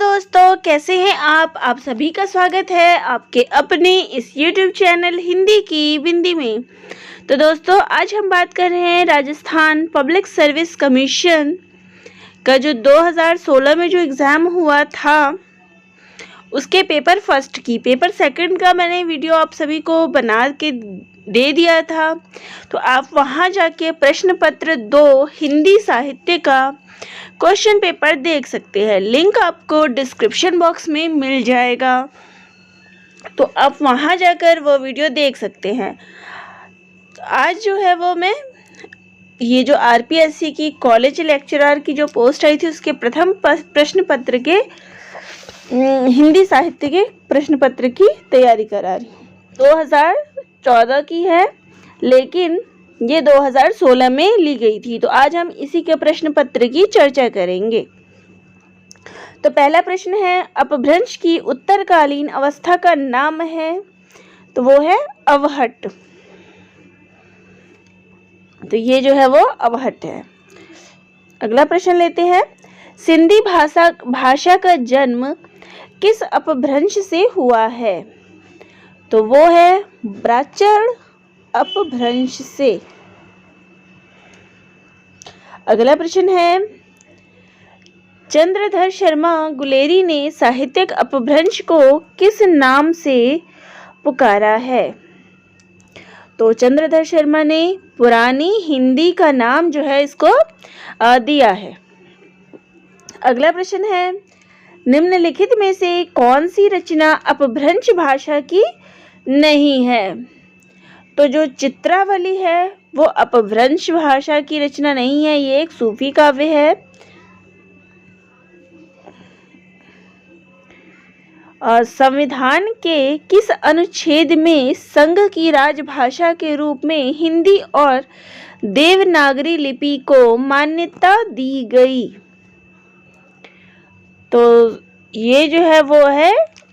दोस्तों, कैसे हैं आप सभी का स्वागत है आपके अपने इस YouTube चैनल हिंदी की बिंदी में। तो दोस्तों, आज हम बात कर रहे हैं राजस्थान पब्लिक सर्विस कमीशन का जो 2016 में जो एग्ज़ाम हुआ था उसके पेपर फर्स्ट की। पेपर सेकंड का मैंने वीडियो आप सभी को बना के दे दिया था, तो आप वहां जाके प्रश्न पत्र 2 हिंदी साहित्य का क्वेश्चन पेपर देख सकते हैं। लिंक आपको डिस्क्रिप्शन बॉक्स में मिल जाएगा, तो आप वहां जाकर वो वीडियो देख सकते हैं। तो आज जो है वो मैं ये जो आरपीएससी की कॉलेज लेक्चरर की जो पोस्ट आई थी उसके प्रथम प्रश्न पत्र के हिंदी साहित्य के प्रश्न पत्र की तैयारी करा रही हूँ। 2014 की है, लेकिन ये 2016 में ली गई थी। तो आज हम इसी के प्रश्न पत्र की चर्चा करेंगे। तो पहला प्रश्न है, अपभ्रंश की उत्तरकालीन अवस्था का नाम है, तो वो है अवहट। तो ये जो है वो अवहट है। अगला प्रश्न लेते हैं, सिंधी भाषा का जन्म किस अपभ्रंश से हुआ है, तो वो है ब्राह्मण अपभ्रंश से। अगला प्रश्न है, चंद्रधर शर्मा गुलेरी ने साहित्यिक अपभ्रंश को किस नाम से पुकारा है, तो चंद्रधर शर्मा ने पुरानी हिंदी का नाम जो है इसको दिया है। अगला प्रश्न है, निम्नलिखित में से कौन सी रचना अपभ्रंश भाषा की नहीं है, तो जो चित्रावली है वो अपभ्रंश भाषा की रचना नहीं है, ये एक सूफी काव्य है। और संविधान के किस अनुच्छेद में संघ की राजभाषा के रूप में हिंदी और देवनागरी लिपि को मान्यता दी गई, तो ये जो है वो है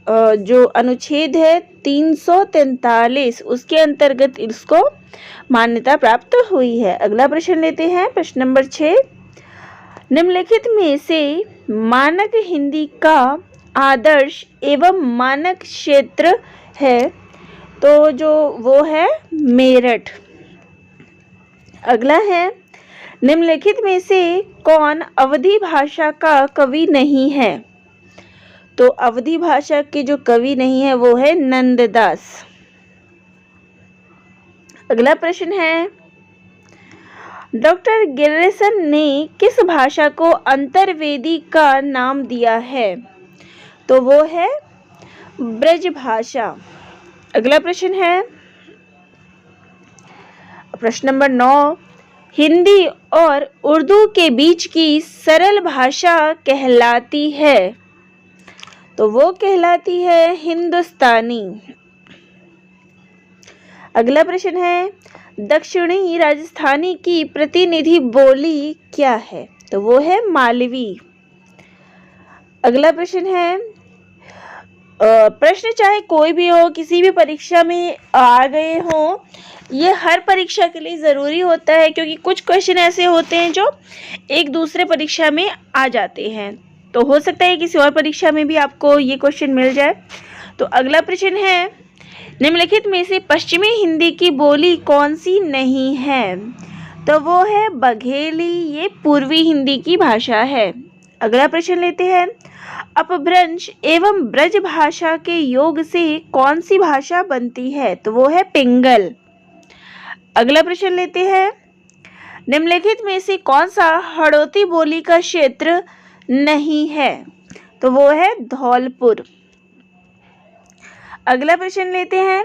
जो अनुच्छेद है 343, उसके अंतर्गत इसको मान्यता प्राप्त हुई है। अगला प्रश्न लेते हैं, प्रश्न नंबर 6, निम्नलिखित में से मानक हिंदी का आदर्श एवं मानक क्षेत्र है, तो जो वो है मेरठ। अगला है, निम्नलिखित में से कौन अवधी भाषा का कवि नहीं है, तो अवधी भाषा के जो कवि नहीं है वो है नंददास। अगला प्रश्न है, डॉक्टर गिरिसन ने किस भाषा को अंतर्वेदी का नाम दिया है, तो वो है ब्रज भाषा। अगला प्रश्न है, प्रश्न नंबर 9, हिंदी और उर्दू के बीच की सरल भाषा कहलाती है, तो वो कहलाती है हिंदुस्तानी। अगला प्रश्न है, दक्षिणी राजस्थानी की प्रतिनिधि बोली क्या है, तो वो है मालवी। अगला प्रश्न है, प्रश्न चाहे कोई भी हो, किसी भी परीक्षा में आ गए हो, ये हर परीक्षा के लिए ज़रूरी होता है, क्योंकि कुछ क्वेश्चन ऐसे होते हैं जो एक दूसरे परीक्षा में आ जाते हैं, तो हो सकता है किसी और परीक्षा में भी आपको ये क्वेश्चन मिल जाए। तो अगला प्रश्न है, निम्नलिखित में से पश्चिमी हिंदी की बोली कौन सी नहीं है, तो वो है बघेली, ये पूर्वी हिंदी की भाषा है। अगला प्रश्न लेते हैं, अपभ्रंश एवं ब्रज भाषा के योग से कौन सी भाषा बनती है, तो वो है पिंगल। अगला प्रश्न लेते हैं, निम्नलिखित में से कौन सा हड़ौती बोली का क्षेत्र नहीं है, तो वो है धौलपुर। अगला प्रश्न लेते हैं,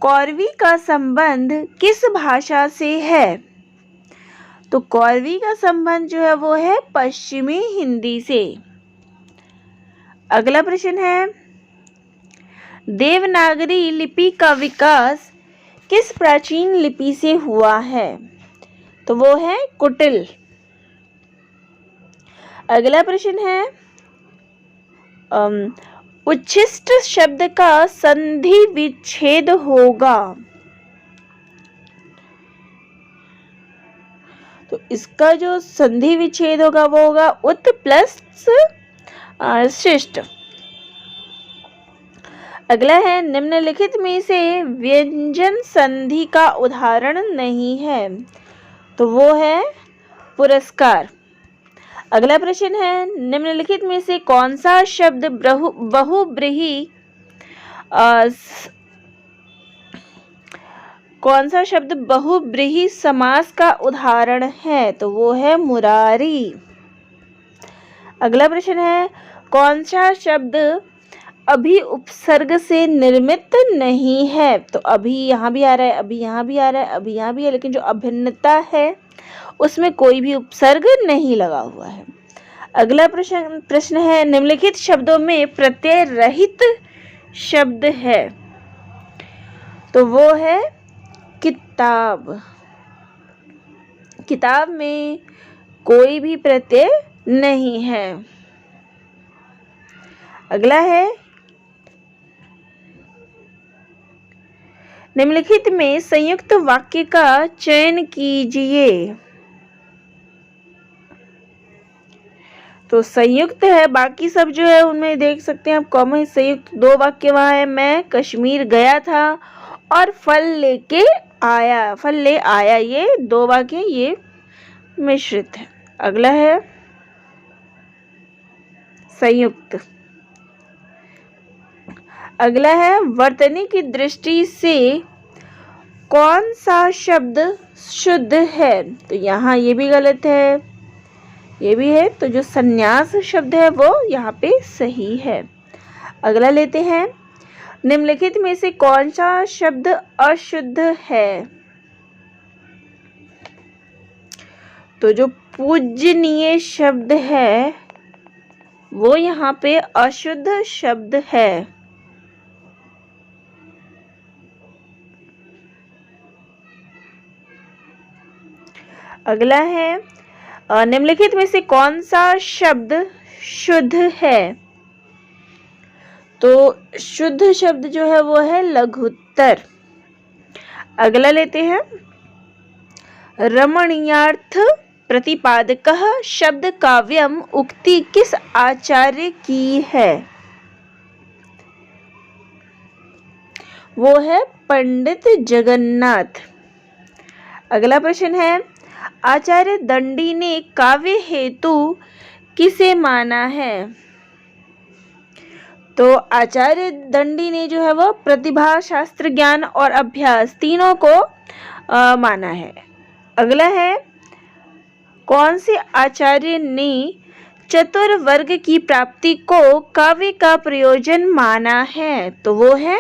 कौरवी का संबंध किस भाषा से है, तो कौरवी का संबंध जो है वो है पश्चिमी हिंदी से। अगला प्रश्न है, देवनागरी लिपि का विकास किस प्राचीन लिपि से हुआ है, तो वो है कुटिल। अगला प्रश्न है, उच्छिष्ट शब्द का संधि विच्छेद होगा, तो इसका जो संधि विच्छेद होगा वो होगा उत प्लस श्रेष्ठ। अगला है, निम्नलिखित में से व्यंजन संधि का उदाहरण नहीं है, तो वो है पुरस्कार। अगला प्रश्न है, निम्नलिखित में से कौन सा शब्द बहुब्रीहि समास का उदाहरण है, तो वो है मुरारी। अगला प्रश्न है, कौन सा शब्द अभी उपसर्ग से निर्मित नहीं है, तो अभी यहाँ भी आ रहा है, अभी यहाँ भी आ रहा है, अभी यहाँ भी है, लेकिन जो अभिन्नता है उसमें कोई भी उपसर्ग नहीं लगा हुआ है। अगला प्रश्न है, निम्नलिखित शब्दों में प्रत्यय रहित शब्द है, तो वो है किताब। किताब में कोई भी प्रत्यय नहीं है। अगला है, निम्नलिखित में संयुक्त वाक्य का चयन कीजिए, तो संयुक्त है, बाकी सब जो है उनमें देख सकते हैं आप कॉमन संयुक्त 2 वाक्य वहां है, मैं कश्मीर गया था और फल ले आया, ये 2 वाक्य ये मिश्रित है। अगला है संयुक्त। अगला है, वर्तनी की दृष्टि से कौन सा शब्द शुद्ध है, तो यहाँ ये भी गलत है, ये भी है, तो जो संन्यास शब्द है वो यहाँ पे सही है। अगला लेते हैं, निम्नलिखित में से कौन सा शब्द अशुद्ध है, तो जो पूजनीय शब्द है वो यहाँ पे अशुद्ध शब्द है। अगला है, निम्नलिखित में से कौन सा शब्द शुद्ध है, तो शुद्ध शब्द जो है वो है लघुत्तर। अगला लेते हैं, रमणीयार्थ प्रतिपादकः शब्द काव्यम उक्ति किस आचार्य की है, वो है पंडित जगन्नाथ। अगला प्रश्न है, आचार्य दंडी ने काव्य हेतु किसे माना है, तो आचार्य दंडी ने जो है वो प्रतिभा, शास्त्र ज्ञान और अभ्यास तीनों को माना है। अगला है, कौन से आचार्य ने चतुर्वर्ग की प्राप्ति को काव्य का प्रयोजन माना है, तो वो है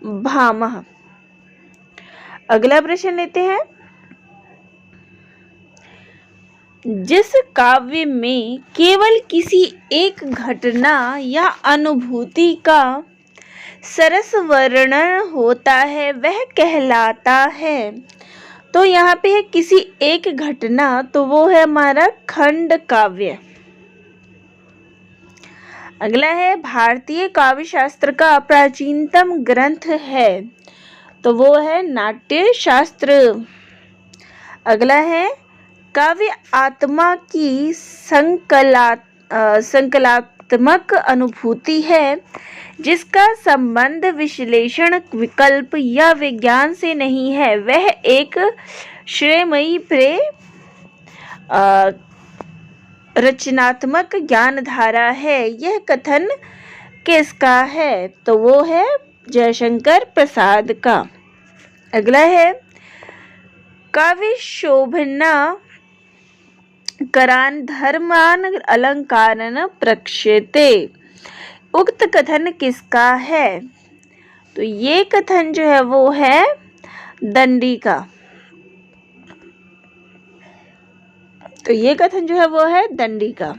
भामह। अगला प्रश्न लेते हैं, जिस काव्य में केवल किसी एक घटना या अनुभूति का सरस वर्णन होता है वह कहलाता है, तो यहाँ पे है किसी एक घटना, तो वो है हमारा खंड काव्य। अगला है, भारतीय काव्य शास्त्र का प्राचीनतम ग्रंथ है, तो वो है नाट्य शास्त्र। अगला है, काव्य आत्मा की संकलात्मक अनुभूति है जिसका संबंध विश्लेषण, विकल्प या विज्ञान से नहीं है, वह एक श्रेयमयी रचनात्मक ज्ञान धारा है। यह कथन किसका है, तो वो है जयशंकर प्रसाद का। अगला है, काव्य शोभना करान धर्मान अलंकारन प्रक्षेते, उक्त कथन किसका है, तो ये कथन जो है वो है दंडी का। तो ये कथन जो है वो है दंडी का।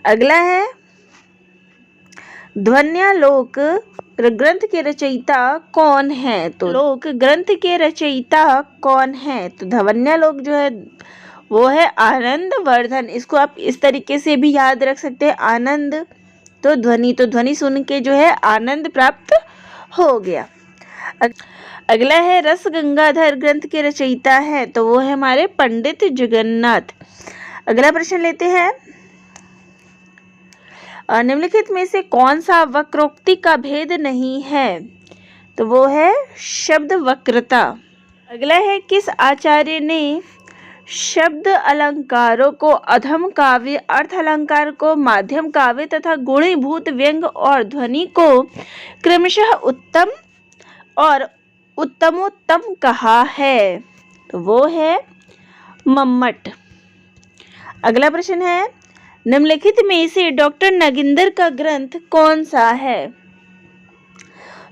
अगला है, ध्वन्यालोक ग्रंथ के रचयिता कौन है, तो लोक ग्रंथ के रचयिता कौन है, तो ध्वन्यालोक जो है वो है आनंद वर्धन। इसको आप इस तरीके से भी याद रख सकते हैं, आनंद तो ध्वनि सुन के जो है आनंद प्राप्त हो गया। अगला है, रस गंगाधर ग्रंथ के रचयिता है, तो वो है हमारे पंडित जगन्नाथ। अगला प्रश्न लेते हैं, निम्नलिखित में से कौन सा वक्रोक्ति का भेद नहीं है? तो वो है शब्द वक्रता। अगला है, किस आचार्य ने शब्द अलंकारों को अधम काव्य, अर्थ अलंकार को माध्यम काव्य तथा गुणीभूत व्यंग और ध्वनि को क्रमशः उत्तम और उत्तमोत्तम कहा है? तो वो है मम्मट। अगला प्रश्न है, निम्नलिखित में से डॉक्टर नगिंदर का ग्रंथ कौन सा है?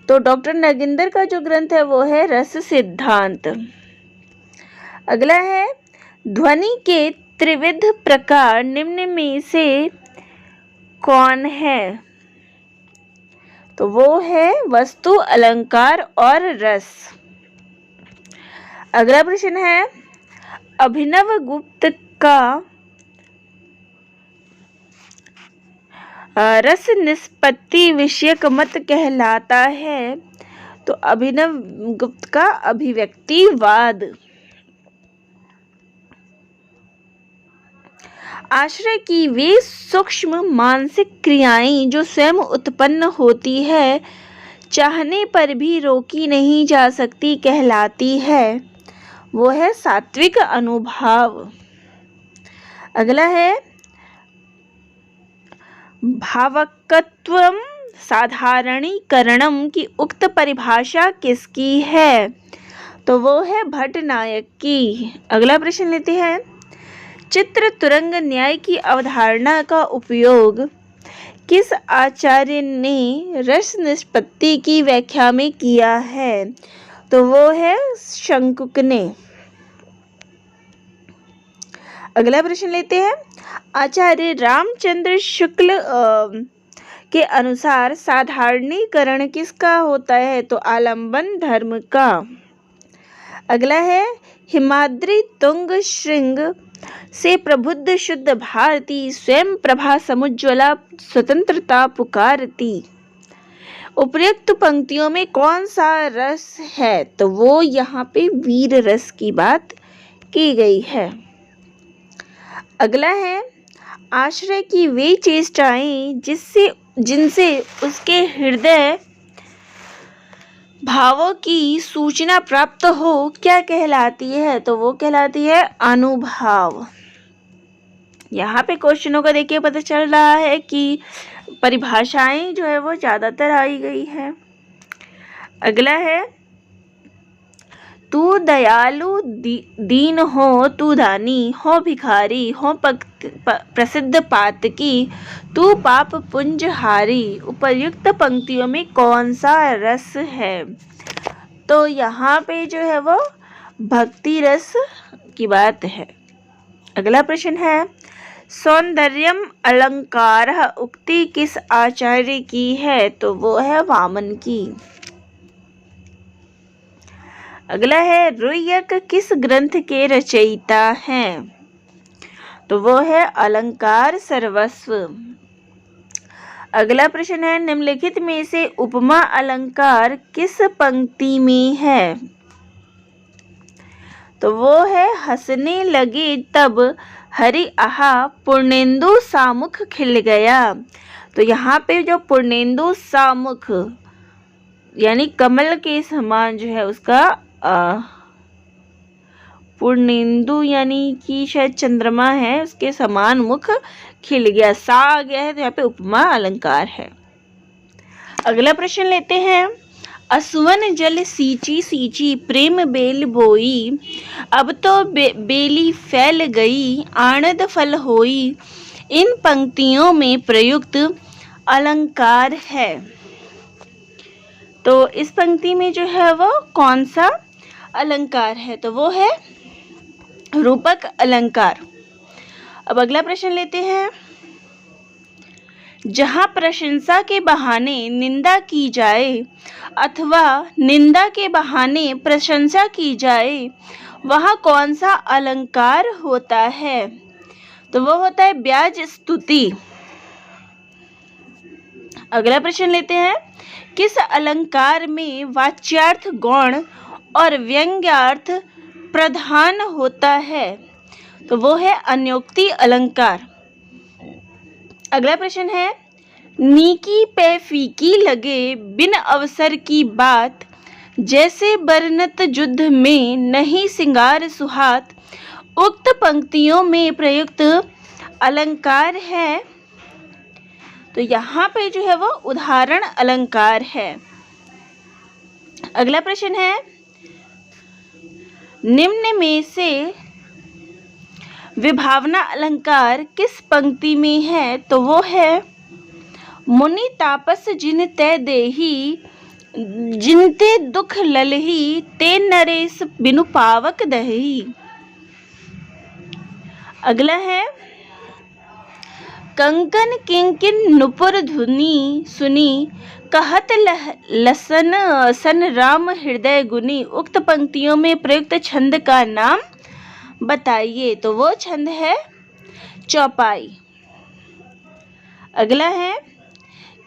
तो डॉक्टर नगिंदर का जो ग्रंथ है वो है रस सिद्धांत। अगला है, ध्वनि के त्रिविध प्रकार निम्न में से कौन है? तो वो है वस्तु, अलंकार और रस। अगला प्रश्न है, अभिनव गुप्त का रस निष्पत्ति विषयक मत कहलाता है? तो अभिनव गुप्त का अभिव्यक्तिवाद। आश्रय की वे सूक्ष्म मानसिक क्रियाएं जो स्वयं उत्पन्न होती है, चाहने पर भी रोकी नहीं जा सकती, कहलाती है? वो है सात्विक अनुभाव। अगला है, भावकत्वम साधारणीकरणम की उक्त परिभाषा किसकी है? तो वो है भट्टनायक की। अगला प्रश्न लेते हैं, चित्र तुरंग न्याय की अवधारणा का उपयोग किस आचार्य ने रस निष्पत्ति की व्याख्या में किया है? तो वो है शंकुक ने। अगला प्रश्न लेते हैं, आचार्य रामचंद्र शुक्ल के अनुसार साधारणीकरण किसका होता है? तो आलंबन धर्म का। अगला है, हिमाद्री तुंग श्रृंग से प्रबुद्ध शुद्ध भारती स्वयं प्रभा समुज्ज्वला स्वतंत्रता पुकारती। उपर्युक्त पंक्तियों में कौन सा रस है? तो वो यहाँ पे वीर रस की बात की गई है। अगला है, आश्रय की वे चेष्टाएं जिनसे उसके हृदय भावों की सूचना प्राप्त हो, क्या कहलाती है? तो वो कहलाती है अनुभाव। यहाँ पे क्वेश्चनों को देखिए पता चल रहा है कि परिभाषाएं जो है वो ज्यादातर आई गई है। अगला है, तू दयालु दीन हो, तू दानी हो, भिखारी हो, प्रसिद्ध पातकी, तू पाप पुंजहारी। उपर्युक्त पंक्तियों में कौन सा रस है? तो यहाँ पे जो है वो भक्ति रस की बात है। अगला प्रश्न है, सौंदर्यम अलंकार उक्ति किस आचार्य की है? तो वो है वामन की। अगला है, रुय्यक किस ग्रंथ के रचयिता हैं? तो वो है अलंकार सर्वस्व। अगला प्रश्न है, निम्नलिखित में से उपमा अलंकार किस पंक्ति में है? तो वो है, हंसने लगे तब हरि आहा पूर्णेंदु सामुख खिल गया। तो यहाँ पे जो पूर्णेंदु सामुख यानी कमल के समान जो है उसका पूर्णेंदु यानी कि शायद चंद्रमा है, उसके समान मुख खिल गया, सा आ गया है, तो यहाँ पे उपमा अलंकार है। अगला प्रश्न लेते हैं, असुवन जल सींची सींची प्रेम बेल बोई, अब तो बेली फैल गई आणद फल होई। इन पंक्तियों में प्रयुक्त अलंकार है। तो इस पंक्ति में जो है वो कौन सा अलंकार है? तो वो है रूपक अलंकार। अब अगला प्रश्न लेते हैं, जहां प्रशंसा के बहाने निंदा की जाए अथवा निंदा के बहाने प्रशंसा की जाए, वहां कौन सा अलंकार होता है? तो वो होता है ब्याज स्तुति। अगला प्रश्न लेते हैं, किस अलंकार में वाच्यार्थ गौण और व्यंग्यार्थ प्रधान होता है? तो वो है अन्योक्ति अलंकार। अगला प्रश्न है, नीकी पे फीकी लगे बिन अवसर की बात, जैसे बरनत युद्ध में नहीं सिंगार सुहात। उक्त पंक्तियों में प्रयुक्त अलंकार है, तो यहाँ पे जो है वो उदाहरण अलंकार है। अगला प्रश्न है, निम्न में से विभावना अलंकार किस पंक्ति में है? तो वो है, मुनि तापस जिन ते देही, जिनते दुख ललही, ते नरेश बिनु पावक दही। अगला है, कंकन किंकिन नुपुर धुनी सुनी, कहत लसन सन राम हृदय गुनी। उक्त पंक्तियों में प्रयुक्त छंद का नाम बताइए। तो वो छंद है चौपाई। अगला है,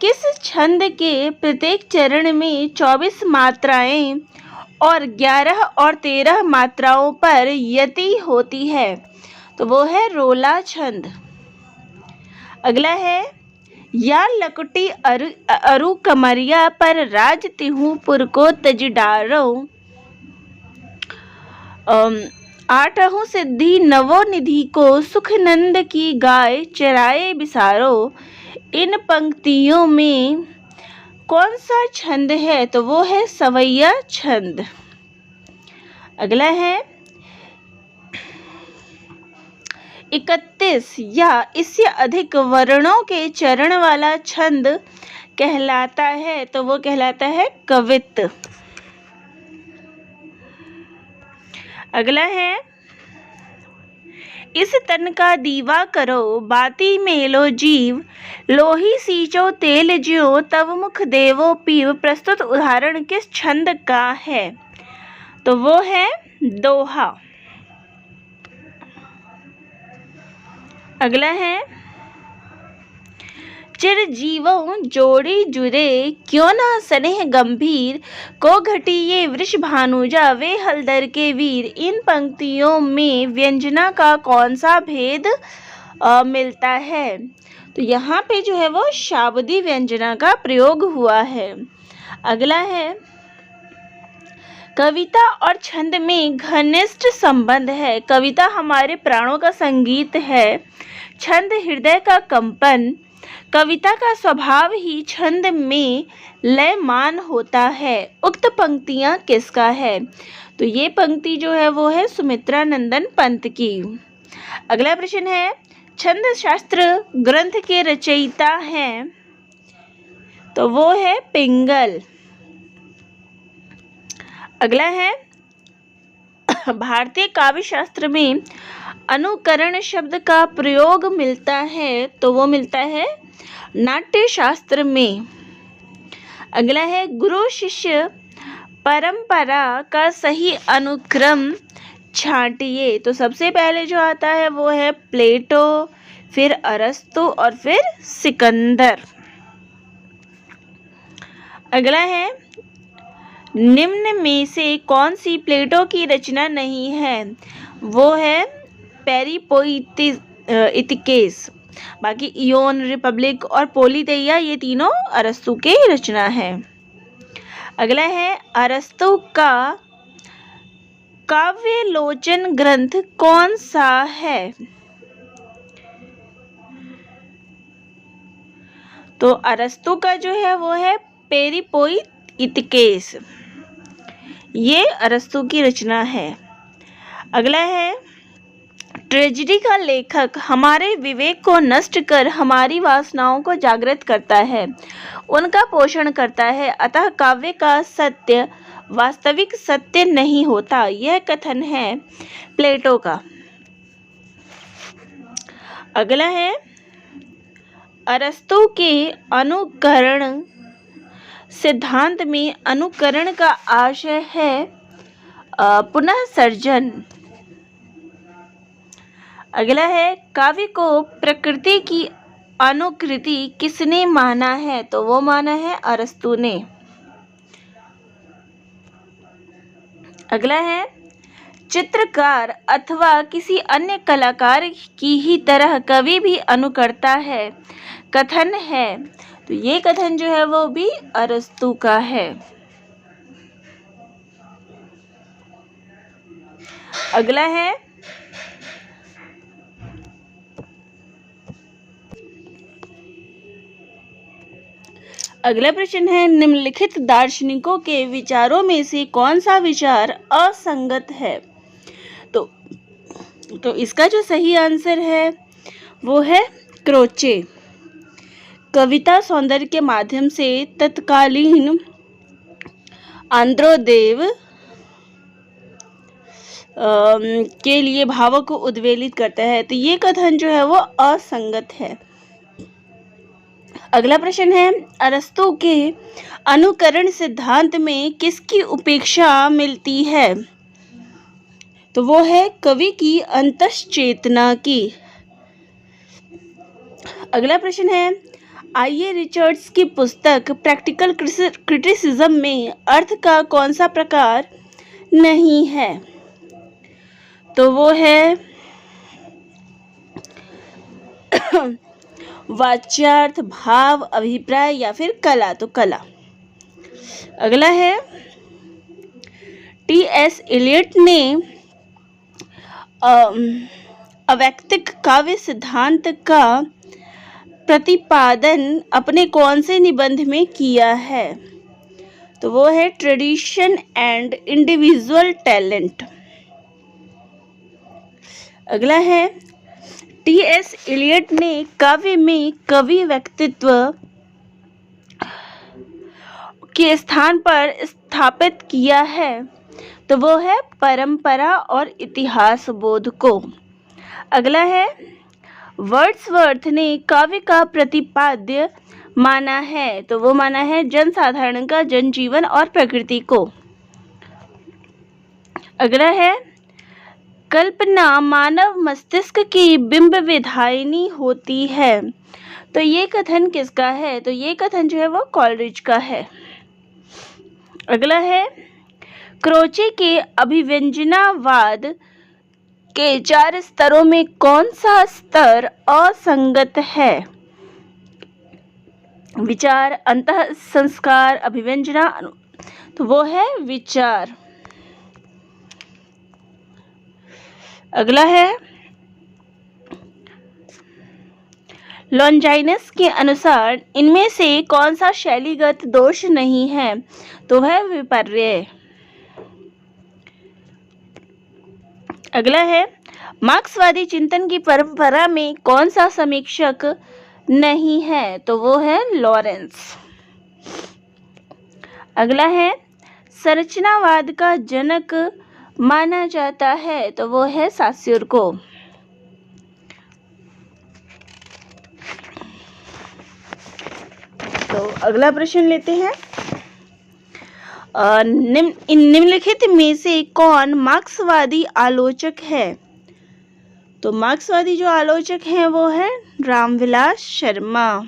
किस छंद के प्रत्येक चरण में 24 मात्राएं और 11 और 13 मात्राओं पर यति होती है? तो वो है रोला छंद। अगला है, या लकुटी अरु कमरिया पर राज तिहु पुर को तज डारो, आठहु सिद्धि नवो निधि को सुख नंद की गाय चराए बिसारो। इन पंक्तियों में कौन सा छंद है? तो वो है सवैया छंद। अगला है, 31 या इससे अधिक वर्णों के चरण वाला छंद कहलाता है? तो वो कहलाता है कवित्त। अगला है, इस तन का दीवा करो बाती मेलो जीव, लोही सींचो तेल ज्यों तव मुख देवो पीव। प्रस्तुत उदाहरण किस छंद का है? तो वो है दोहा। अगला है, चिरजीवों जोड़ी जुरे क्यों ना स्नेह गंभीर, को घटी ये वृष भानुजा वे हलदर के वीर। इन पंक्तियों में व्यंजना का कौन सा भेद मिलता है? तो यहाँ पे जो है वो शाब्दी व्यंजना का प्रयोग हुआ है। अगला है, कविता और छंद में घनिष्ठ संबंध है। कविता हमारे प्राणों का संगीत है, छंद हृदय का कंपन। कविता का स्वभाव ही छंद में लयमान होता है। उक्त पंक्तियां किसका है? तो ये पंक्ति जो है वो है सुमित्रा नंदन पंत की। अगला प्रश्न है, छंद शास्त्र ग्रंथ के रचयिता हैं? तो वो है पिंगल। अगला है, भारतीय काव्य शास्त्र में अनुकरण शब्द का प्रयोग मिलता है? तो वो मिलता है नाट्य शास्त्र में। अगला है, गुरु शिष्य परंपरा का सही अनुक्रम छांटिए। तो सबसे पहले जो आता है वो है प्लेटो, फिर अरस्तु और फिर सिकंदर। अगला है, निम्न में से कौन सी प्लेटो की रचना नहीं है? वो है पेरिपोइतिकेस। बाकी इयोन, रिपब्लिक और पोलितेइया ये तीनों अरस्तु की रचना है। अगला है, अरस्तु का काव्यलोचन ग्रंथ कौन सा है? तो अरस्तु का जो है वो है पेरिपोइतिकेस, ये अरस्तु की रचना है। अगला है, ट्रेजेडी का लेखक हमारे विवेक को नष्ट कर हमारी वासनाओं को जागृत करता है, उनका पोषण करता है, अतः काव्य का सत्य वास्तविक सत्य नहीं होता। यह कथन है प्लेटो का। अगला है, अरस्तु के अनुकरण सिद्धांत में अनुकरण का आशय है पुनः सर्जन। अगला है, काव्य को प्रकृति की अनुकृति किसने माना है? तो वो माना है अरस्तु ने। अगला है, चित्रकार अथवा किसी अन्य कलाकार की ही तरह कवि भी अनुकरता है, कथन है। तो ये कथन जो है वो भी अरस्तु का है। अगला है अगला प्रश्न है, निम्नलिखित दार्शनिकों के विचारों में से कौन सा विचार असंगत है? तो इसका जो सही आंसर है वो है क्रोचे। कविता सौंदर्य के माध्यम से तत्कालीन आंध्रोदेव के लिए भावों को उद्वेलित करता है। तो ये कथन जो है वो असंगत है। अगला प्रश्न है, अरस्तु के अनुकरण सिद्धांत में किसकी उपेक्षा मिलती है? तो वो है कवि की अंतश्चेतना की। अगला प्रश्न है, आइए रिचर्ड्स की पुस्तक प्रैक्टिकल क्रिटिसिज्म में अर्थ का कौन सा प्रकार नहीं है? तो वो है वाच्यार्थ, भाव, अभिप्राय या फिर कला। तो कला। अगला है, टी.एस. एलियट ने अवैक्तिक काव्य सिद्धांत का प्रतिपादन अपने कौन से निबंध में किया है? तो वो है ट्रेडिशन एंड इंडिविजुअल टैलेंट। अगला है, टी.एस. एलियट ने काव्य में कवि व्यक्तित्व के स्थान पर स्थापित किया है। तो वो है परंपरा और इतिहास बोध को। अगला है, वर्ड्सवर्थ ने काव्य का प्रतिपाद्य माना है। तो वो माना है जनसाधारण का जनजीवन और प्रकृति को। अगला है, कल्पना मानव मस्तिष्क की बिंब विधायिनी होती है। तो ये कथन किसका है? तो ये कथन जो है वो कॉलरिज का है। अगला है, क्रोचे के अभिव्यंजनावाद के 4 स्तरों में कौन सा स्तर असंगत है? विचार, अंतः संस्कार, अभिव्यंजना। तो वो है विचार। अगला है, लॉन्जाइनस के अनुसार इनमें से कौन सा शैलीगत दोष नहीं है? तो है विपर्य। अगला है, मार्क्सवादी चिंतन की परंपरा में कौन सा समीक्षक नहीं है? तो वो है लॉरेंस। अगला है, संरचनावाद का जनक माना जाता है। तो वो है सास्यूर को। तो अगला प्रश्न लेते हैं, निम्नलिखित में से कौन मार्क्सवादी आलोचक है? तो मार्क्सवादी जो आलोचक हैं वो है रामविलास शर्मा।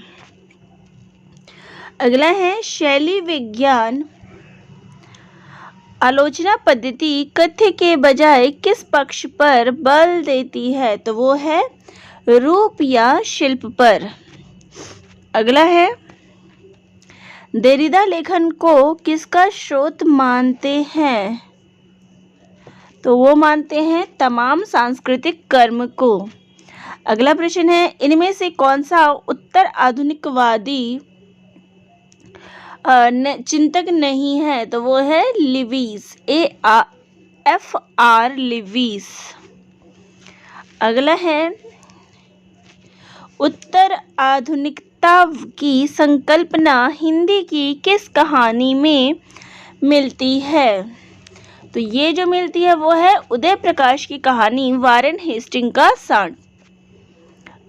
अगला है, शैली विज्ञान आलोचना पद्धति कथ्य के बजाय किस पक्ष पर बल देती है? तो वो है रूप या शिल्प पर। अगला है, देरिदा लेखन को किसका स्रोत मानते हैं? तो वो मानते हैं तमाम सांस्कृतिक कर्म को। अगला प्रश्न है, इनमें से कौन सा उत्तर आधुनिकवादी चिंतक नहीं है? तो वो है लिविस, AFR लिविस। अगला है, उत्तर आधुनिकता की संकल्पना हिंदी की किस कहानी में मिलती है? तो ये जो मिलती है वो है उदय प्रकाश की कहानी वारेन हेस्टिंग का सांड।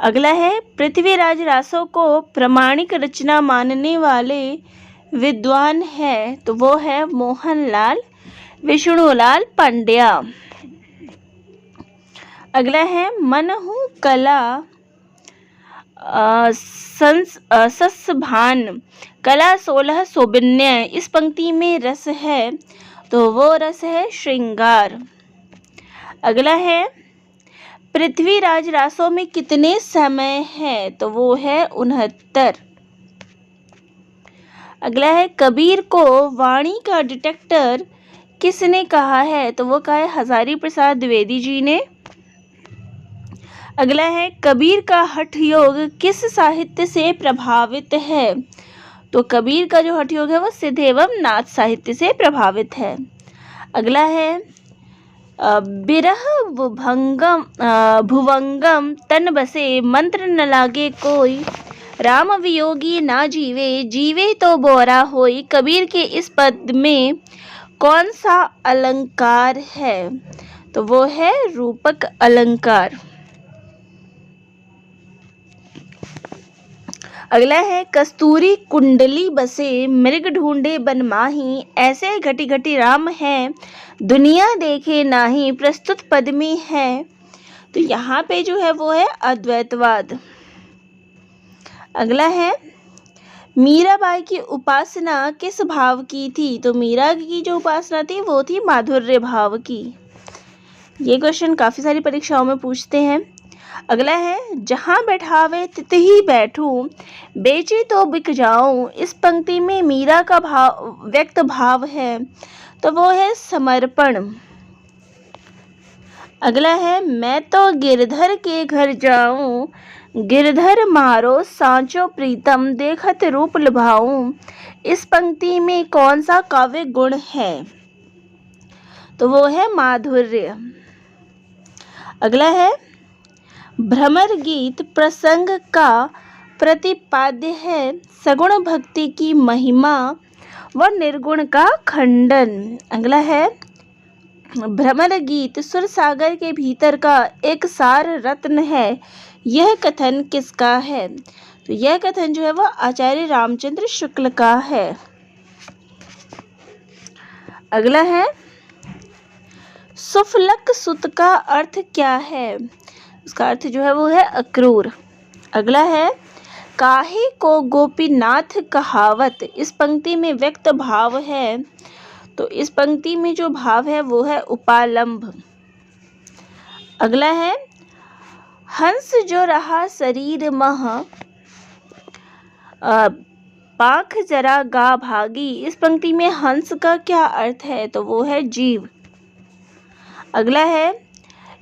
अगला है, पृथ्वीराज रासो को प्रामाणिक रचना मानने वाले विद्वान है। तो वो है मोहनलाल विष्णुलाल पंड्या। अगला है, मनहु कला सस्भान कला 16 सोबिन्य इस पंक्ति में रस है। तो वो रस है श्रृंगार। अगला है, पृथ्वीराज रासो में कितने समय है? तो वो है 69। अगला है कबीर को वाणी का डिटेक्टर किसने कहा है? तो वो कहा है हजारी प्रसाद द्विवेदी जी ने। अगला है कबीर का हठ योग किस साहित्य से प्रभावित है? तो कबीर का जो हठ योग है वो सिद्ध एवं नाथ साहित्य से प्रभावित है। अगला है बिरह भुवंगम तन बसे मंत्र न लागे कोई, राम वियोगी ना जीवे जीवे तो बोरा होई। कबीर के इस पद में कौन सा अलंकार है? तो वो है रूपक अलंकार। अगला है कस्तूरी कुंडली बसे मृग ढूंढे बन माही, ऐसे घटी घटी राम है दुनिया देखे नाही। प्रस्तुत पद में है, तो यहाँ पे जो है वो है अद्वैतवाद। अगला है मीराबाई की उपासना किस भाव की थी? तो मीरा की जो उपासना थी वो थी माधुर्य भाव की। ये क्वेश्चन काफ़ी सारी परीक्षाओं में पूछते हैं। अगला है जहाँ बैठावे तित ही बैठूं, बेचे तो बिक जाऊं। इस पंक्ति में मीरा का भाव व्यक्त भाव है, तो वो है समर्पण। अगला है मैं तो गिरधर के घर जाऊं, गिरधर मारो सांचो प्रीतम, देखत रूप लुभाऊं। इस पंक्ति में कौन सा काव्य गुण है? तो वो है माधुर्य। अगला है भ्रमर गीत प्रसंग का प्रतिपाद्य है, सगुण भक्ति की महिमा व निर्गुण का खंडन। अगला है भ्रमर गीत सुर सागर के भीतर का एक सार रत्न है, यह कथन किसका है? तो यह कथन जो है वो आचार्य रामचंद्र शुक्ल का है। अगला है सुफलक सुत का अर्थ क्या है? उसका अर्थ जो है वो है अक्रूर। अगला है काहे को गोपीनाथ कहावत, इस पंक्ति में व्यक्त भाव है, तो इस पंक्ति में जो भाव है वो है उपालंभ। अगला है हंस जो रहा शरीर मह, पाख जरा गा भागी। इस पंक्ति में हंस का क्या अर्थ है? तो वो है जीव। अगला है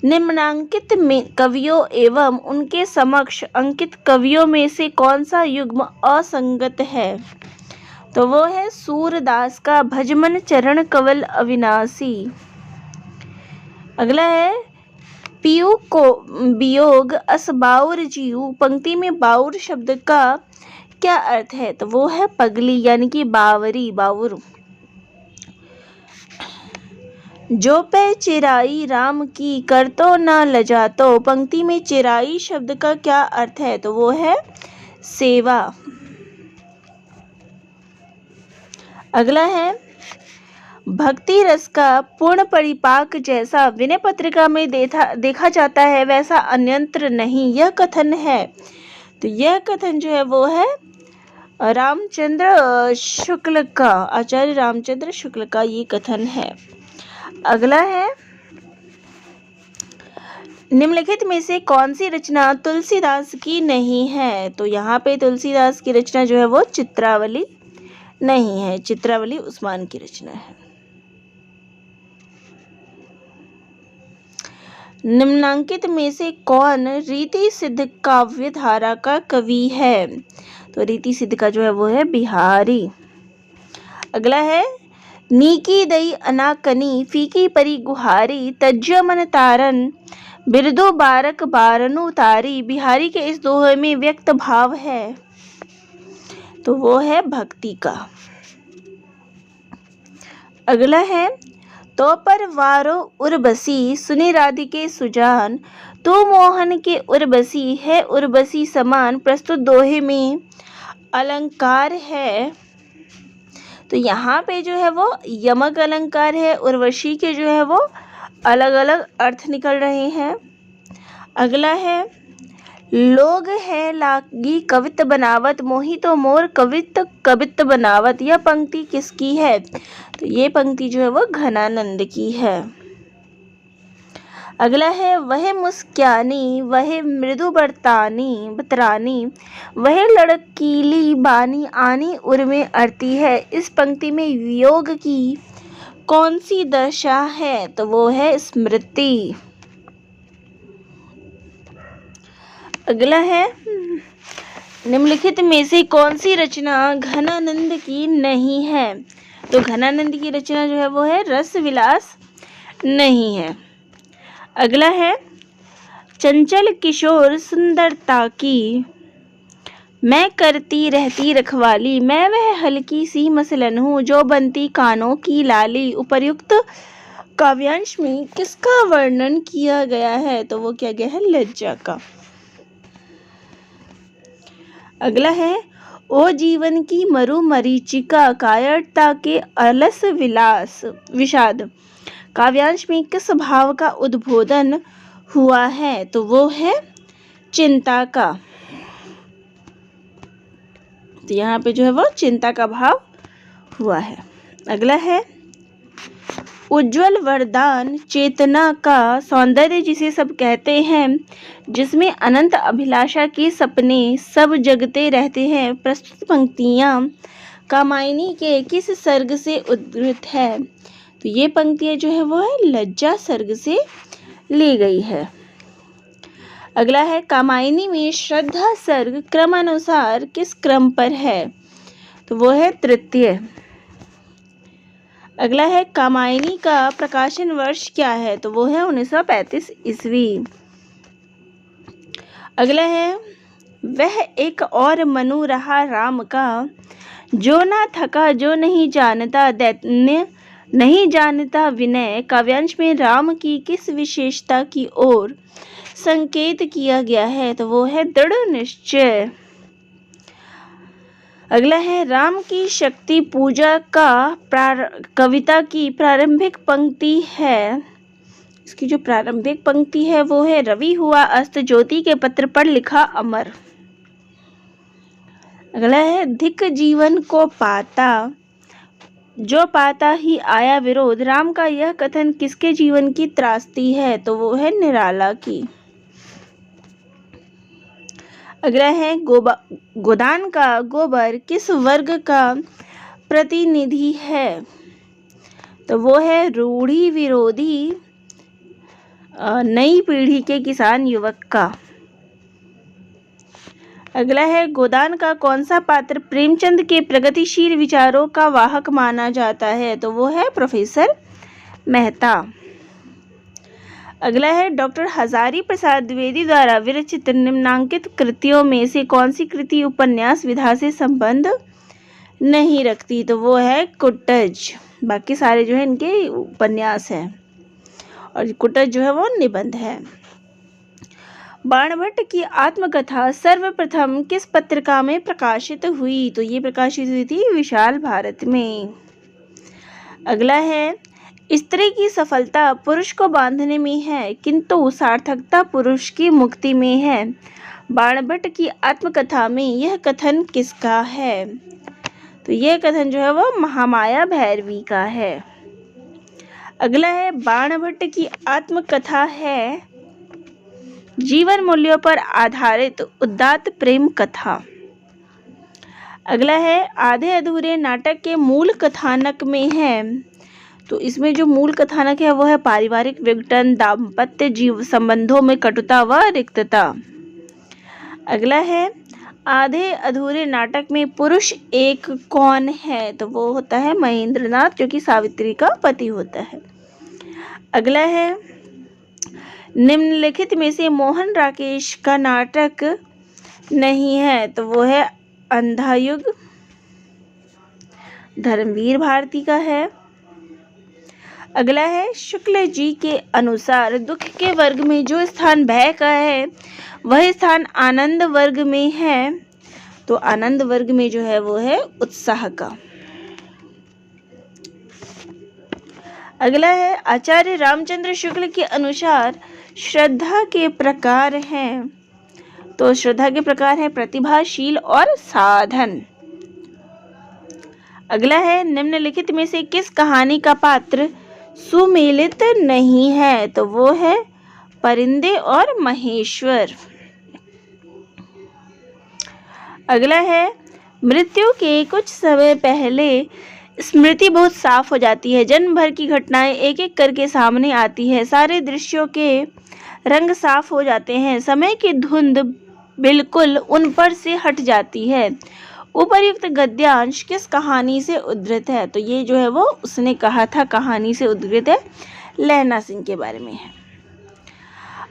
निम्नांकित में कवियों एवं उनके समक्ष अंकित कवियों में से कौन सा युग्म असंगत है? तो वो है सूरदास का भजमन चरण कवल अविनाशी। अगला है पीयू को वियोग अस बाउर जीव, पंक्ति में बाउर शब्द का क्या अर्थ है? तो वो है पगली यानी कि बावरी, बाउर। जो पे चिराई राम की कर तो न लजातो, पंक्ति में चिराई शब्द का क्या अर्थ है? तो वो है सेवा। अगला है भक्ति रस का पूर्ण परिपाक जैसा विनय पत्रिका में देखा जाता है वैसा अन्यंत्र नहीं, यह कथन है। तो यह कथन जो है वो है रामचंद्र शुक्ल का, आचार्य रामचंद्र शुक्ल का ये कथन है। अगला है निम्नलिखित में से कौन सी रचना तुलसीदास की नहीं है? तो यहाँ पे तुलसीदास की रचना जो है वो चित्रावली नहीं है, चित्रावली उस्मान की रचना है। निम्नांकित में से कौन रीति सिद्ध काव्य धारा का कवि है? तो रीति सिद्ध का जो है वो है बिहारी। अगला है नीकी दई अनाकनी फीकी परी गुहारी, तज्य मन तारन बिरदो बारक बारनु तारी। बिहारी के इस दोहे में व्यक्त भाव है, तो वो है भक्ति का। अगला है तो पर वारो उर्वशी सुनि राधिके सुजान, तू मोहन के उर्वशी है उर्वशी समान। प्रस्तुत दोहे में अलंकार है, तो यहाँ पे जो है वो यमक अलंकार है, उर्वशी के जो है वो अलग अलग अर्थ निकल रहे हैं। अगला है लोग है लागी कवित बनावत, मोही तो मोर कवित बनावत। यह पंक्ति किसकी है? तो ये पंक्ति जो है वो घनानंद की है। अगला है वह मुस्क्यानी वह मृदु बतरानी वह लड़कीली बानी आनी उर्मे अरती है। इस पंक्ति में वियोग की कौन सी दशा है? तो वो है स्मृति। अगला है निम्नलिखित में से कौन सी रचना घनानंद की नहीं है? तो घनानंद की रचना जो है वो है रस विलास नहीं है। अगला है चंचल किशोर सुंदरता की मैं करती रहती रखवाली मैं वह हल्की सी मसलन हूँ जो बनती कानों की लाली। उपर्युक्त काव्यांश में किसका वर्णन किया गया है? तो वो क्या गया है? लज्जा का। अगला है ओ जीवन की मरु मरीचिका कायरता के अलस विलास विषाद काव्यांश में किस भाव का उद्बोधन हुआ है? तो वो है चिंता का। तो यहाँ पे जो है वो चिंता का भाव हुआ है। अगला है उज्जवल वरदान चेतना का सौंदर्य जिसे सब कहते हैं जिसमें अनंत अभिलाषा के सपने सब जगते रहते हैं। प्रस्तुत पंक्तियाँ कामायनी के किस सर्ग से उद्धृत है? तो ये पंक्तियाँ जो है वो है लज्जा सर्ग से ली गई है। अगला है कामायनी में श्रद्धा सर्ग क्रमानुसार किस क्रम पर है? तो वो है तृतीय। अगला है कामायनी का प्रकाशन वर्ष क्या है? तो वो है 1935 ईस्वी। अगला है वह एक और मनु रहा राम का जो ना थका जो नहीं जानता दैन्य नहीं जानता विनय। काव्यांश में राम की किस विशेषता की ओर संकेत किया गया है? तो वो है दृढ़ निश्चय। अगला है राम की शक्ति पूजा का कविता की प्रारंभिक पंक्ति है। इसकी जो प्रारंभिक पंक्ति है वो है रवि हुआ अस्त ज्योति के पत्र पर लिखा अमर। अगला है धिक जीवन को पाता जो पाता ही आया विरोध। राम का यह कथन किसके जीवन की त्रासदी है? तो वो है निराला की। अगला है गोदान का गोबर किस वर्ग का प्रतिनिधि है? तो वो है रूढ़ी विरोधी नई पीढ़ी के किसान युवक का। अगला है गोदान का कौन सा पात्र प्रेमचंद के प्रगतिशील विचारों का वाहक माना जाता है? तो वो है प्रोफेसर मेहता। अगला है डॉक्टर हजारी प्रसाद द्विवेदी द्वारा विरचित निम्नांकित कृतियों में से कौन सी कृति उपन्यास विधा से संबंध नहीं रखती? तो वो है कुटज। बाकी सारे जो है इनके उपन्यास हैं और कुटज जो है वो निबंध है। बाणभट्ट की आत्मकथा सर्वप्रथम किस पत्रिका में प्रकाशित हुई? तो ये प्रकाशित हुई थी विशाल भारत में। अगला है स्त्री की सफलता पुरुष को बांधने में है किंतु सार्थकता पुरुष की मुक्ति में है। बाणभट्ट की आत्मकथा में यह कथन किसका है? तो यह कथन जो है वो महामाया भैरवी का है। अगला है बाणभट्ट की आत्मकथा है जीवन मूल्यों पर आधारित उदात्त प्रेम कथा। अगला है आधे अधूरे नाटक के मूल कथानक में है। तो इसमें जो मूल कथानक है वो है पारिवारिक विघटन दाम्पत्य जीव संबंधों में कटुता व रिक्तता। अगला है आधे अधूरे नाटक में पुरुष एक कौन है? तो वो होता है महेंद्रनाथ जो कि सावित्री का पति होता है। अगला है निम्नलिखित में से मोहन राकेश का नाटक नहीं है? तो वो है अंधा युग धर्मवीर भारती का है। अगला है शुक्ल जी के अनुसार दुख के वर्ग में जो स्थान भय का है वह स्थान आनंद वर्ग में है। तो आनंद वर्ग में जो है वो है उत्साह का। अगला है आचार्य रामचंद्र शुक्ल के अनुसार श्रद्धा के प्रकार हैं। तो श्रद्धा के प्रकार है प्रतिभाशील और साधन। अगला है निम्नलिखित में से किस कहानी का पात्र सुमेलित नहीं है? तो वो है परिंदे और महेश्वर। अगला है, मृत्यु के कुछ समय पहले स्मृति बहुत साफ हो जाती है। जन्म भर की घटनाएं एक एक करके सामने आती है। सारे दृश्यों के रंग साफ हो जाते हैं। समय की धुंध बिल्कुल उन पर से हट जाती है। उपर्युक्त गद्यांश किस कहानी से उद्धृत है? तो ये जो है वो उसने कहा था कहानी से उद्धृत है, लहना सिंह के बारे में है।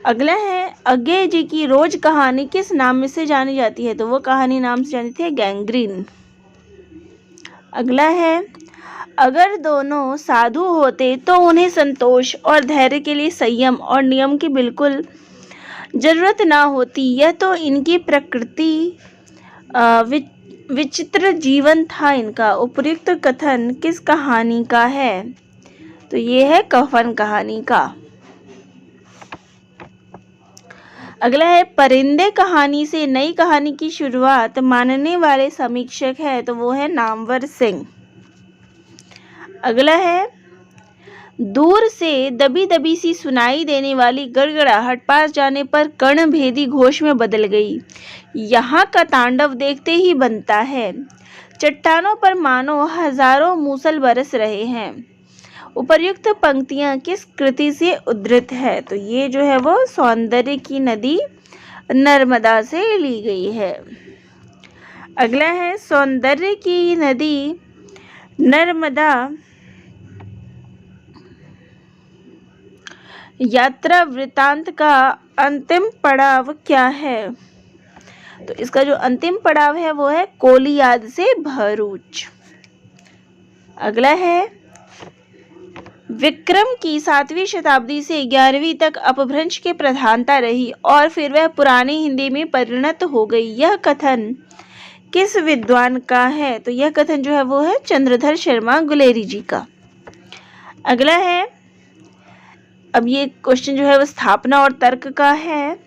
अगला है, अज्ञेय जी की रोज कहानी किस नाम से जानी जाती है? तो वो कहानी नाम से जानी थी गैंग्रीन। अगला है, अगर दोनों साधु होते तो उन्हें संतोष और धैर्य के लिए संयम और नियम की बिल्कुल जरूरत ना होती। यह तो इनकी प्रकृति विचित्र जीवन था इनका। उपयुक्त कथन किस कहानी का है? तो ये है कफन कहानी का। अगला है, परिंदे कहानी से नई कहानी की शुरुआत मानने वाले समीक्षक है, तो वो है नामवर सिंह। अगला है, दूर से दबी दबी सी सुनाई देने वाली गड़गड़ाहट पास जाने पर कर्णभेदी घोष में बदल गई। यहाँ का तांडव देखते ही बनता है। चट्टानों पर मानो हजारों मूसल बरस रहे हैं। उपर्युक्त पंक्तियां किस कृति से उद्धृत है? तो ये जो है वो सौंदर्य की नदी नर्मदा से ली गई है। अगला है, सौंदर्य की नदी नर्मदा यात्रा वृतांत का अंतिम पड़ाव क्या है? तो इसका जो अंतिम पड़ाव है वो है कोलियाद से भरूच। अगला है, विक्रम की 7वीं शताब्दी से 11वीं तक अपभ्रंश की प्रधानता रही और फिर वह पुरानी हिंदी में परिणत हो गई। यह कथन किस विद्वान का है? तो यह कथन जो है वो है चंद्रधर शर्मा गुलेरी जी का। अगला है, अब ये क्वेश्चन जो है वो स्थापना और तर्क का है।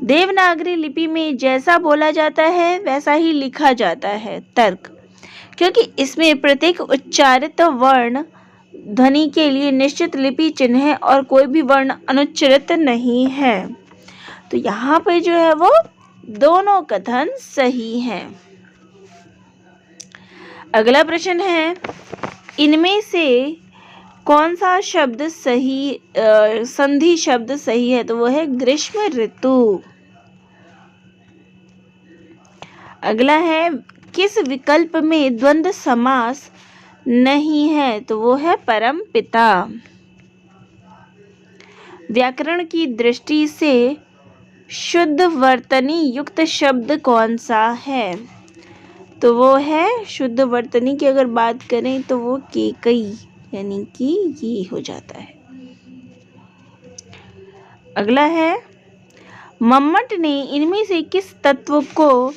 देवनागरी लिपि में जैसा बोला जाता है वैसा ही लिखा जाता है। तर्क, क्योंकि इसमें प्रत्येक उच्चारित वर्ण ध्वनि के लिए निश्चित लिपि चिन्ह है और कोई भी वर्ण अनुच्चरित नहीं है। तो यहाँ पे जो है वो दोनों कथन सही हैं। अगला प्रश्न है, इनमें से कौन सा शब्द सही संधि शब्द सही है? तो वो है ग्रीष्म ऋतु। अगला है, किस विकल्प में द्वंद्व समास नहीं है? तो वो है परम पिता। व्याकरण की दृष्टि से शुद्ध वर्तनी युक्त शब्द कौन सा है? तो वो है शुद्ध वर्तनी की अगर बात करें तो वो केकई, यानी कि ये हो जाता है। अगला है, मम्मट ने इनमें से किस तत्व को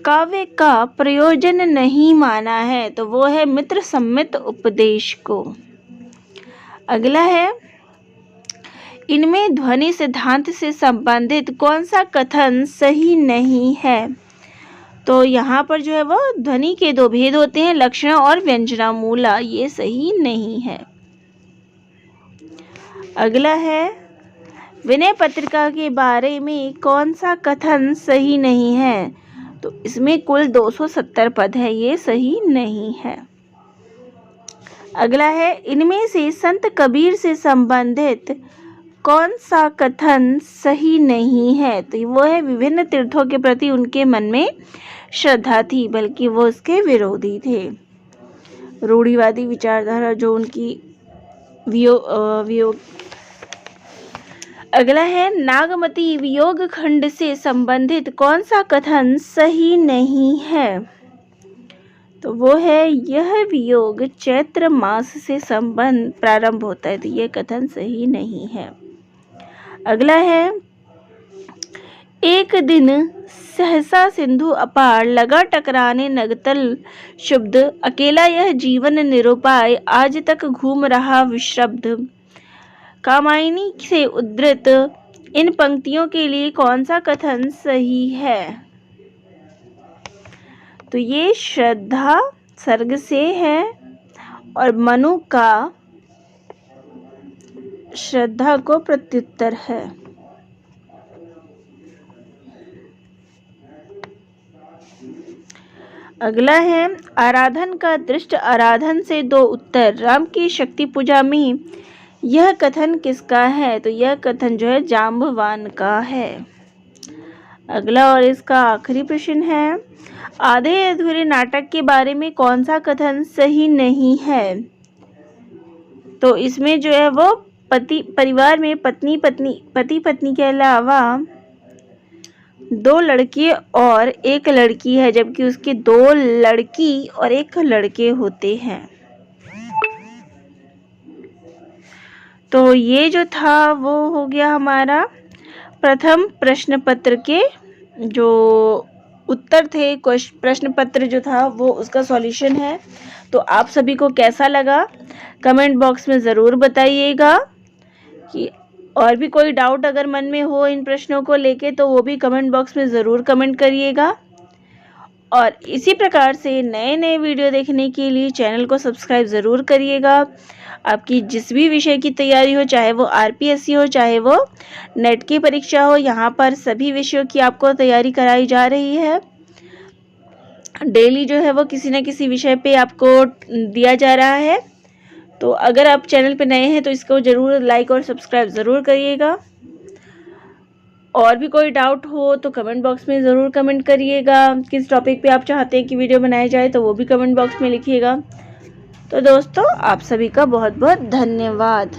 काव्य का प्रयोजन नहीं माना है? तो वो है मित्र सम्मित उपदेश को। अगला है, इनमें ध्वनि सिद्धांत से संबंधित कौन सा कथन सही नहीं है? तो यहाँ पर जो है वो ध्वनि के दो भेद होते हैं, लक्षण और व्यंजनामूला, ये सही नहीं है। अगला है, विनय पत्रिका के बारे में कौन सा कथन सही नहीं है? तो इसमें कुल 270 पद है, ये सही नहीं है। अगला है, इनमें से संत कबीर से संबंधित कौन सा कथन सही नहीं है? तो वो है विभिन्न तीर्थों के प्रति उनके मन में श्रद्धा थी, बल्कि वो उसके विरोधी थे। रूढ़िवादी विचारधारा जो उनकी वियोग। अगला है, नागमती वियोग खंड से संबंधित कौन सा कथन सही नहीं है? तो वो है यह वियोग चैत्र मास से संबंध प्रारंभ होता है, तो यह कथन सही नहीं है। अगला है, एक दिन सहसा सिंधु अपार लगा टकराने नगतल शुब्ध अकेला यह जीवन निरुपाय आज तक घूम रहा विश्रब्ध। कामायनी से उद्धृत इन पंक्तियों के लिए कौन सा कथन सही है? तो ये श्रद्धा सर्ग से है और मनु का श्रद्धा को प्रत्युत्तर है। अगला है आराधन का दृष्ट आराधन से दो उत्तर। राम की शक्ति पूजा में यह कथन किसका है? तो यह कथन जो है जाम्बवान का है। अगला और इसका आखिरी प्रश्न है आधे अधूरे नाटक के बारे में कौन सा कथन सही नहीं है? तो इसमें जो है वो परिवार में पति पत्नी के अलावा दो लड़के और एक लड़की है, जबकि उसके दो लड़की और एक लड़के होते हैं। तो ये जो था वो हो गया हमारा प्रथम प्रश्न पत्र के जो उत्तर थे। प्रश्न पत्र जो था वो उसका सॉल्यूशन है। तो आप सभी को कैसा लगा कमेंट बॉक्स में ज़रूर बताइएगा कि और भी कोई डाउट अगर मन में हो इन प्रश्नों को लेके तो वो भी कमेंट बॉक्स में ज़रूर कमेंट करिएगा। और इसी प्रकार से नए नए वीडियो देखने के लिए चैनल को सब्सक्राइब ज़रूर करिएगा। आपकी जिस भी विषय की तैयारी हो, चाहे वो आरपीएससी हो, चाहे वो नेट की परीक्षा हो, यहाँ पर सभी विषयों की आपको तैयारी कराई जा रही है। डेली जो है वो किसी न किसी विषय पे आपको दिया जा रहा है। तो अगर आप चैनल पे नए हैं तो इसको ज़रूर लाइक और सब्सक्राइब ज़रूर करिएगा। और भी कोई डाउट हो तो कमेंट बॉक्स में ज़रूर कमेंट करिएगा। किस टॉपिक पे आप चाहते हैं कि वीडियो बनाया जाए तो वो भी कमेंट बॉक्स में लिखिएगा। तो दोस्तों आप सभी का बहुत बहुत धन्यवाद।